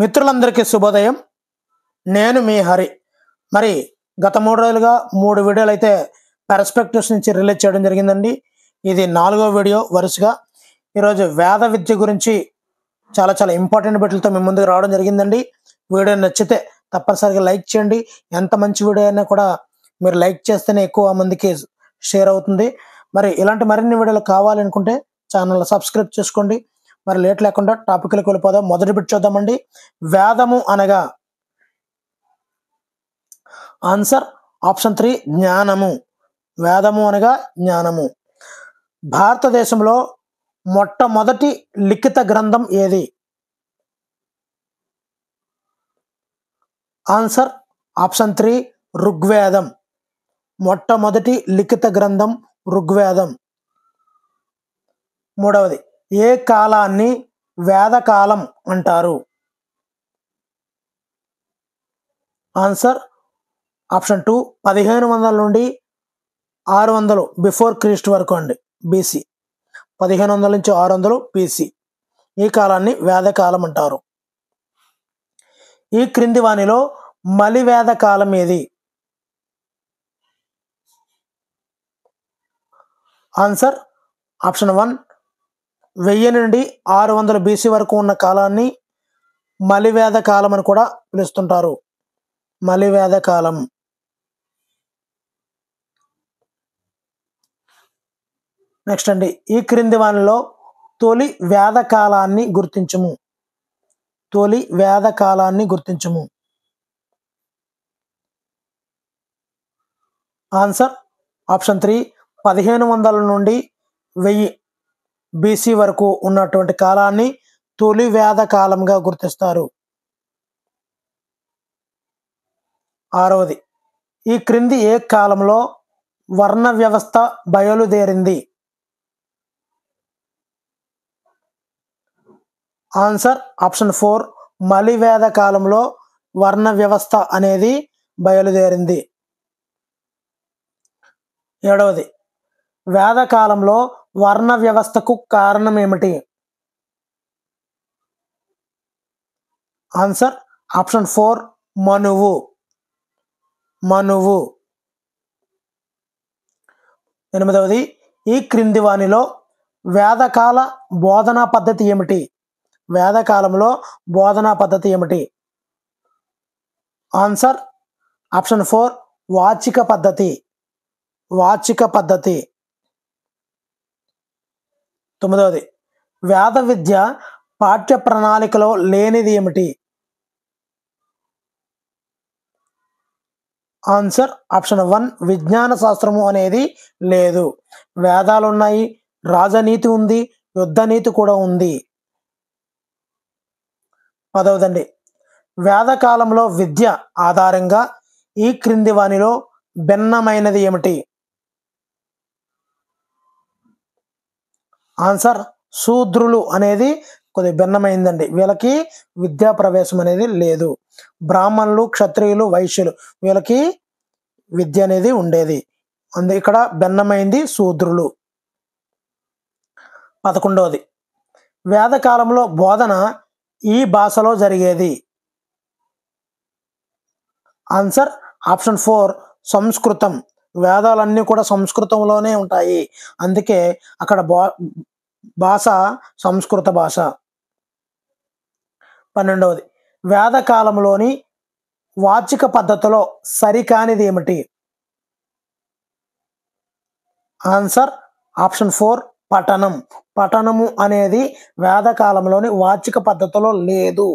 మిత్రులందరికీ శుభోదయం. నేను మీ హరి. మరి గత 3 రోజులుగా 3 వీడియోలు అయితే పర్స్పెక్టివ్స్ నుంచి రిలీజ్ చేయడం జరిగిందండి. ఇది 4వ వీడియో వరుసగా. ఈరోజు వేద విద్య గురించి చాలా చాలా ఇంపార్టెంట్ బిట్లతో మీ ముందుకు రావడం జరిగిందండి. వీడియో నచ్చితే తప్పనిసరిగా లైక్ చేయండి. ఎంత మంచి వీడియో అయినా కూడా మీరు లైక్ చేస్తేనే ఎక్కువ మందికి షేర్ అవుతుంది. మరి ఇలాంటి మరిన్ని వీడియోలు కావాలనుకుంటే ఛానల్ సబ్స్క్రైబ్ చేసుకోండి. మరి లేట్ లేకుండా టాపిక్లకు వెళ్ళిపోదాం. మొదటి బిట్ చూద్దామండి. వేదము అనగా ఆన్సర్ ఆప్షన్ 3 జ్ఞానము. వేదము అనగా జ్ఞానము. భారతదేశంలో మొట్టమొదటి లిఖిత గ్రంథం ఏది? ఆన్సర్ ఆప్షన్ 3 ఋగ్వేదం. మొట్టమొదటి లిఖిత గ్రంథం ఋగ్వేదం. మూడవది, ఏ కాలాన్ని వేదకాలం అంటారు? ఆన్సర్ ఆప్షన్ 2 1500 నుండి 600 బిఫోర్ క్రీస్తు వరకు అండి, బీసీ. 1500 నుంచి 600 బీసీ. ఈ కాలాన్ని వేదకాలం అంటారు. ఈ క్రింది వానిలో మలివేద కాలం ఏది? ఆన్సర్ ఆప్షన్ 1 1000 నుండి 600 బీసీ వరకు ఉన్న కాలాన్ని మలివేద కాలం అని కూడా పిలుస్తుంటారు. మలివేద కాలం. నెక్స్ట్ అండి, ఈ క్రింది వానిలో తొలి వేద కాలాన్ని గుర్తించము. తొలి వేద కాలాన్ని గుర్తించము. ఆన్సర్ ఆప్షన్ 3 1500 నుండి 1000 బీసీ వరకు ఉన్నటువంటి కాలాన్ని తొలి వేద కాలంగా గుర్తిస్తారు. ఆరవది, ఈ క్రింది ఏ కాలంలో వర్ణ వ్యవస్థ బయలుదేరింది? ఆన్సర్ ఆప్షన్ 4 మలివేద కాలంలో వర్ణ వ్యవస్థ అనేది బయలుదేరింది. ఏడవది, వేదకాలంలో వర్ణ వ్యవస్థకు కారణం ఏమిటి? ఆన్సర్ ఆప్షన్ 4 మనువు. మనువు. ఎనిమిదవది, ఈ క్రింది వానిలో వేదకాల బోధనా పద్ధతి ఏమిటి? వేదకాలంలో బోధనా పద్ధతి ఏమిటి? ఆన్సర్ ఆప్షన్ 4 వాచిక పద్ధతి. వాచిక పద్ధతి. తొమ్మిదవది, వేద విద్య పాఠ్య ప్రణాళికలో లేనిది ఏమిటి? ఆన్సర్ ఆప్షన్ 1 విజ్ఞాన శాస్త్రము అనేది లేదు. వేదాలు ఉన్నాయి, రాజనీతి ఉంది, యుద్ధ నీతి కూడా ఉంది. 10వదండి, వేదకాలంలో విద్య ఆధారంగా ఈ క్రింది వానిలో భిన్నమైనది ఏమిటి? ఆన్సర్ శూద్రులు అనేది కొద్దిగా భిన్నమైందండి. వీళ్ళకి విద్యా ప్రవేశం అనేది లేదు. బ్రాహ్మణులు, క్షత్రియులు, వైశ్యులు వీళ్ళకి విద్య అనేది ఉండేది. ఇక్కడ భిన్నమైంది శూద్రులు. 11వది, వేదకాలంలో బోధన ఈ భాషలో జరిగేది. ఆన్సర్ ఆప్షన్ 4 సంస్కృతం. వేదాలన్నీ కూడా సంస్కృతంలోనే ఉంటాయి, అందుకే అక్కడ భాష సంస్కృత భాష. 12వది, వేదకాలంలోని వాచిక పద్ధతిలో సరికానిది ఏమిటి? ఆన్సర్ ఆప్షన్ 4 పఠనం. పఠనము అనేది వేదకాలంలోని వాచిక పద్ధతిలో లేదు.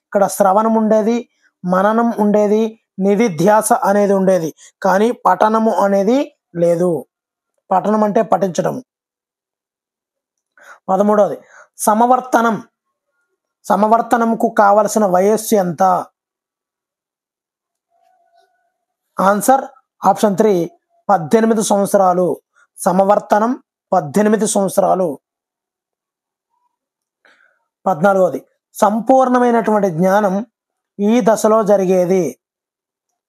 ఇక్కడ శ్రవణం ఉండేది, మననం ఉండేది, నిధిధ్యాస అనేది ఉండేది, కానీ పఠనము అనేది లేదు. పఠనం అంటే పఠించడం. 13వది, సమవర్తనం. సమవర్తనంకు కావలసిన వయస్సు ఎంత? ఆన్సర్ ఆప్షన్ 3 18 సంవత్సరాలు. సమవర్తనం 18 సంవత్సరాలు. 14వది, సంపూర్ణమైనటువంటి జ్ఞానం ఈ దశలో జరిగేది.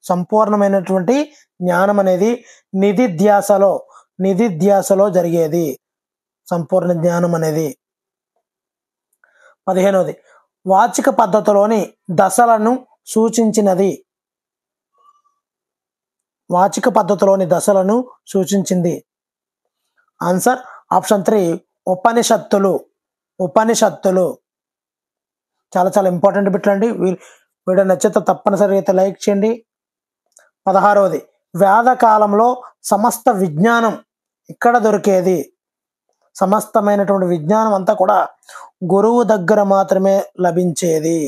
సంపూర్ణమైనటువంటి జ్ఞానం అనేది నిధిధ్యాసలో జరిగేది. సంపూర్ణ జ్ఞానం అనేది. 15వది, వాచిక పద్ధతిలోని దశలను సూచించినది. వాచిక పద్ధతిలోని దశలను సూచించింది. ఆన్సర్ ఆప్షన్ 3 ఉపనిషత్తులు. ఉపనిషత్తులు చాలా చాలా ఇంపార్టెంట్ బిట్లు అండి. వీడియో నచ్చితే తప్పనిసరిగా అయితే లైక్ చేయండి. 16వది వేదకాలంలో సమస్త విజ్ఞానం ఇక్కడ దొరికేది. సమస్తమైనటువంటి విజ్ఞానం అంతా కూడా గురువు దగ్గర మాత్రమే లభించేది.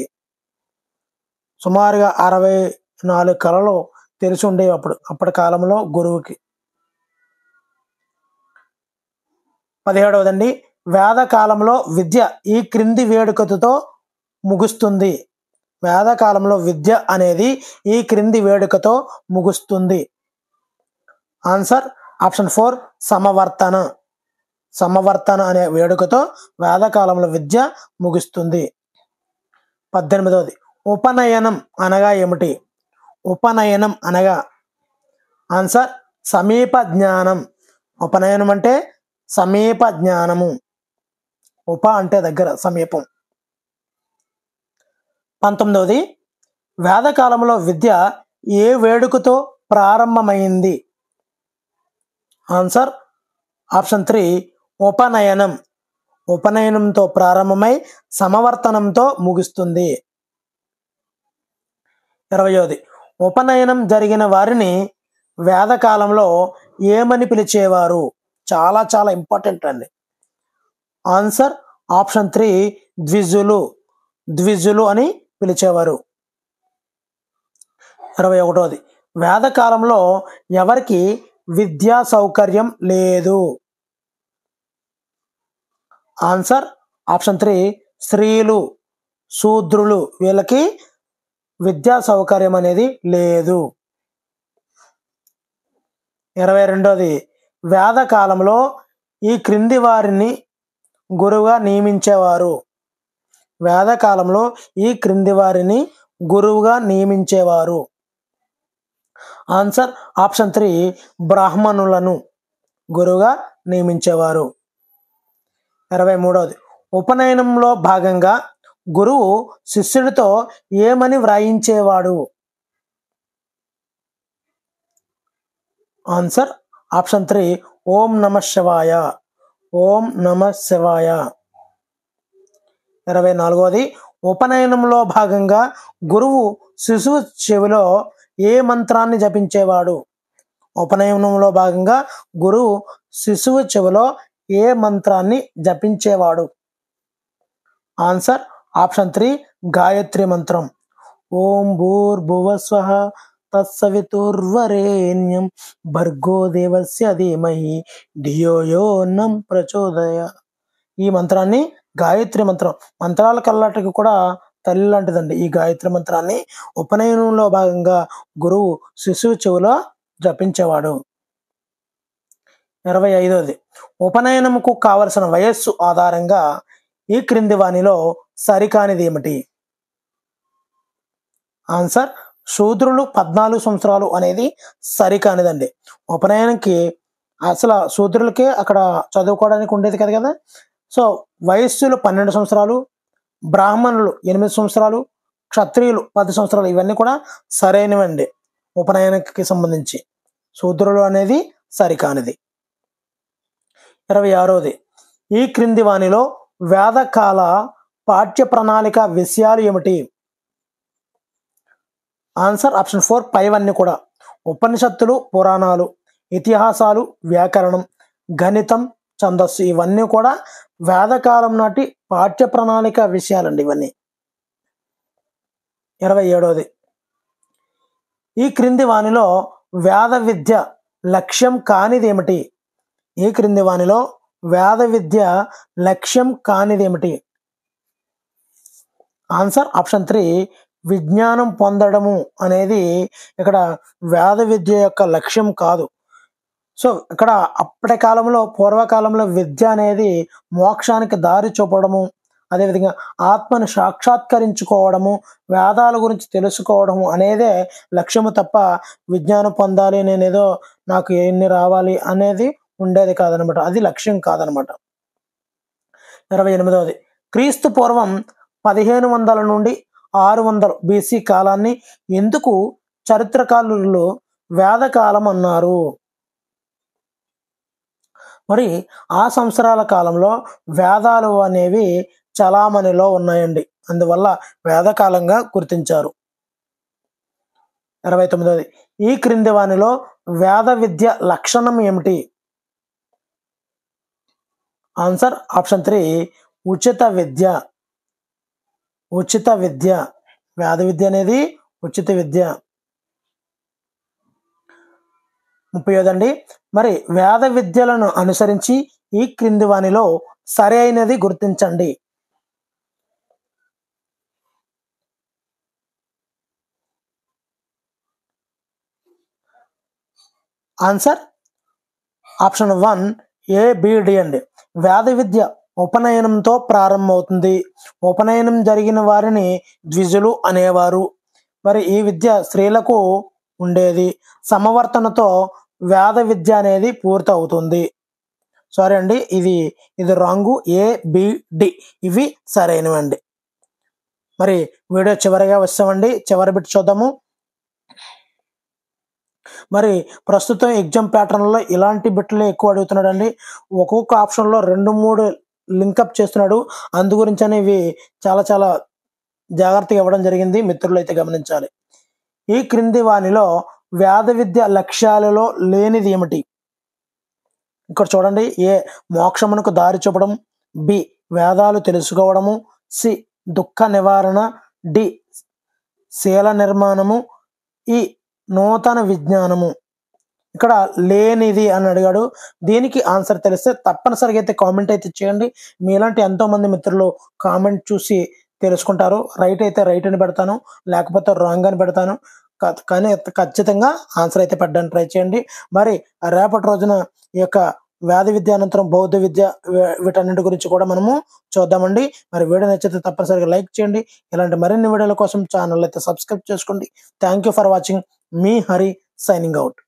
సుమారుగా 64 కళలు తెలిసి ఉండేవి అప్పటి కాలంలో గురువుకి. 17వదండి వేదకాలంలో విద్య ఈ క్రింది వేడుకతో ముగుస్తుంది. వేదకాలంలో విద్య అనేది ఈ క్రింది వేడుకతో ముగుస్తుంది. Answer option 4 సమవర్తన. సమవర్తన అనే వేడుకతో వేదకాలంలో విద్య ముగుస్తుంది. 18వది ఉపనయనం అనగా ఏమిటి? ఉపనయనం అనగా ఆన్సర్ సమీప జ్ఞానం. ఉపనయనం అంటే సమీప జ్ఞానము. ఉప అంటే దగ్గర, సమీపం. 19వది వేదకాలంలో విద్య ఏ వేడుకతో ప్రారంభమైంది? ఆన్సర్ ఆప్షన్ 3 ఉపనయనం. ఉపనయనంతో ప్రారంభమై సమవర్తనంతో ముగుస్తుంది. 20వది ఉపనయనం జరిగిన వారిని వేదకాలంలో ఏమని పిలిచేవారు? చాలా చాలా ఇంపార్టెంట్ అండి. Answer option 3 ద్విజులు. ద్విజులు అని పిలిచేవారు. 21వది వేదకాలంలో ఎవరికి విద్యా సౌకర్యం లేదు? ఆన్సర్ ఆప్షన్ 3 స్త్రీలు, శూద్రులు, వీళ్ళకి విద్యా సౌకర్యం అనేది లేదు. 22వది వేదకాలంలో ఈ క్రింది వారిని గురువుగా నియమించేవారు. వేదకాలంలో ఈ క్రింది వారిని గురువుగా నియమించేవారు. ఆన్సర్ ఆప్షన్ 3 బ్రాహ్మణులను గురువుగా నియమించేవారు. 23వది ఉపనయనంలో భాగంగా గురువు శిష్యుడితో ఏమని వ్రాయించేవాడు? ఆన్సర్ ఆప్షన్ 3 ఓం నమ శివాయ. ఓం నమ శివాయ. 24వది ఉపనయనంలో భాగంగా గురువు శిశువు చెవిలో ఏ మంత్రాన్ని జపించేవాడు? ఉపనయనంలో భాగంగా గురువు శిశువు చెవిలో ఏ మంత్రాన్ని జపించేవాడు? ఆన్సర్ ఆప్షన్ 3 గాయత్రి మంత్రం. ఓం భూర్భువస్వః తత్సవితుర్వరేణ్యం భర్గో దేవస్య ధీమహి ధియో యో నం ప్రచోదయాత్. ఈ మంత్రాన్ని గాయత్రి మంత్రం, మంత్రాల కల్లాటికి కూడా తల్లి లాంటిదండి. ఈ గాయత్రి మంత్రాన్ని ఉపనయనంలో భాగంగా గురువు శిశువు చెవిలో జపించేవాడు. 25వది ఉపనయనముకు కావలసిన వయస్సు ఆధారంగా ఈ క్రింది వానిలో సరికానిది ఏమిటి? ఆన్సర్ శూద్రులు 14 సంవత్సరాలు అనేది సరికానిదండి. ఉపనయనంకి అసలు శూద్రులకే అక్కడ చదువుకోవడానికి ఉండేది కదా. సో వయస్సులు 12 సంవత్సరాలు, బ్రాహ్మణులు 8 సంవత్సరాలు, క్షత్రియులు 10 సంవత్సరాలు, ఇవన్నీ కూడా సరైనవండి ఉపనయనకి సంబంధించి. శూద్రులు అనేది సరికానిది. 26వది ఈ క్రింది వానిలో వేదకాల పాఠ్య ప్రణాళిక విషయాలు ఏమిటి? ఆన్సర్ ఆప్షన్ 4 పైవన్నీ కూడా ఉపనిషత్తులు, పురాణాలు, ఇతిహాసాలు, వ్యాకరణం, గణితం, ఛందస్సు, ఇవన్నీ కూడా వేదకాలం నాటి పాఠ్య ప్రణాళిక విషయాలండి ఇవన్నీ. 27వది ఈ క్రింది వానిలో వేద విద్య లక్ష్యం కానిది ఏమిటి? ఈ క్రింది వానిలో వేద విద్య లక్ష్యం కానిది ఏమిటి? ఆన్సర్ ఆప్షన్ 3 విజ్ఞానం పొందడము అనేది ఇక్కడ వేద విద్య యొక్క లక్ష్యం కాదు. సో ఇక్కడ అప్పటి కాలంలో, పూర్వకాలంలో విద్య అనేది మోక్షానికి దారి చూపడము, అదేవిధంగా ఆత్మను సాక్షాత్కరించుకోవడము, వేదాల గురించి తెలుసుకోవడము అనేదే లక్ష్యము తప్ప విజ్ఞానం పొందాలి, నేనేదో నాకు ఎన్ని రావాలి అనేది ఉండేది కాదనమాట. అది లక్ష్యం కాదనమాట. 28వది క్రీస్తు పూర్వం 1500 నుండి 600 బీసీ కాలాన్ని ఎందుకు చరిత్రకారులు వేదకాలం అన్నారు? మరి ఆ సంవత్సరాల కాలంలో వేదాలు అనేవి చలామణిలో ఉన్నాయండి, అందువల్ల వేదకాలంగా గుర్తించారు. 29ది, ఈ క్రింది వానిలో వేద విద్య లక్షణం ఏమిటి? ఆన్సర్ ఆప్షన్ 3, ఉచిత విద్య. ఉచిత విద్య, వేద విద్య అనేది ఉచిత విద్య. 35 మరి వేద విద్యలను అనుసరించి ఈ క్రింది వానిలో సరి అయినది గుర్తించండి. ఆన్సర్ ఆప్షన్ 1 ABD అండి. వేద విద్య ఉపనయనంతో ప్రారంభమవుతుంది. ఉపనయనం జరిగిన వారిని ద్విజులు అనేవారు. మరి ఈ విద్య స్త్రీలకు ఉండేది. సమవర్తనతో వేద విద్య అనేది పూర్తి అవుతుంది. సారీ అండి, ఇది రాంగు. ABD ఇవి సరైనవండి. మరి వీడియో చివరిగా వస్తామండి, చివరి బిట్ చూద్దాము. మరి ప్రస్తుతం ఎగ్జామ్ ప్యాటర్న్లో ఇలాంటి బిట్లు ఎక్కువ అడుగుతున్నాడు అండి. ఒక్కొక్క ఆప్షన్లో 2-3 లింకప్ చేస్తున్నాడు. అందు గురించి అనేవి చాలా జాగ్రత్తగా ఇవ్వడం జరిగింది, మిత్రులు అయితే గమనించాలి. ఈ క్రింది వానిలో వేద విద్య లక్ష్యాలలో లేనిది ఏమిటి? ఇక్కడ చూడండి. A, మోక్షమునకు దారి చూపడం. B, వేదాలు తెలుసుకోవడము. C, దుఃఖ నివారణ. D, శీల నిర్మాణము. ఈ నూతన విజ్ఞానము. ఇక్కడ లేనిది అని అడిగాడు. దీనికి ఆన్సర్ తెలిస్తే తప్పనిసరిగా అయితే కామెంట్ అయితే చేయండి. మీలాంటి ఎంతోమంది మిత్రులు కామెంట్ చూసి తెలుసుకుంటారు. రైట్ అయితే రైట్ అని పెడతాను, లేకపోతే రాంగ్ అని పెడతాను. కానీ ఖచ్చితంగా ఆన్సర్ అయితే పెట్టడానికి ట్రై చేయండి. మరి రేపటి రోజున ఈ యొక్క వేద విద్య అనంతరం బౌద్ధ విద్య వీటన్నిటి గురించి కూడా మనము చూద్దామండి. మరి వీడియో నచ్చితే తప్పనిసరిగా లైక్ చేయండి. ఇలాంటి మరిన్ని వీడియోల కోసం ఛానల్ అయితే సబ్స్క్రైబ్ చేసుకోండి. Thank you for watching. Me Hari signing out.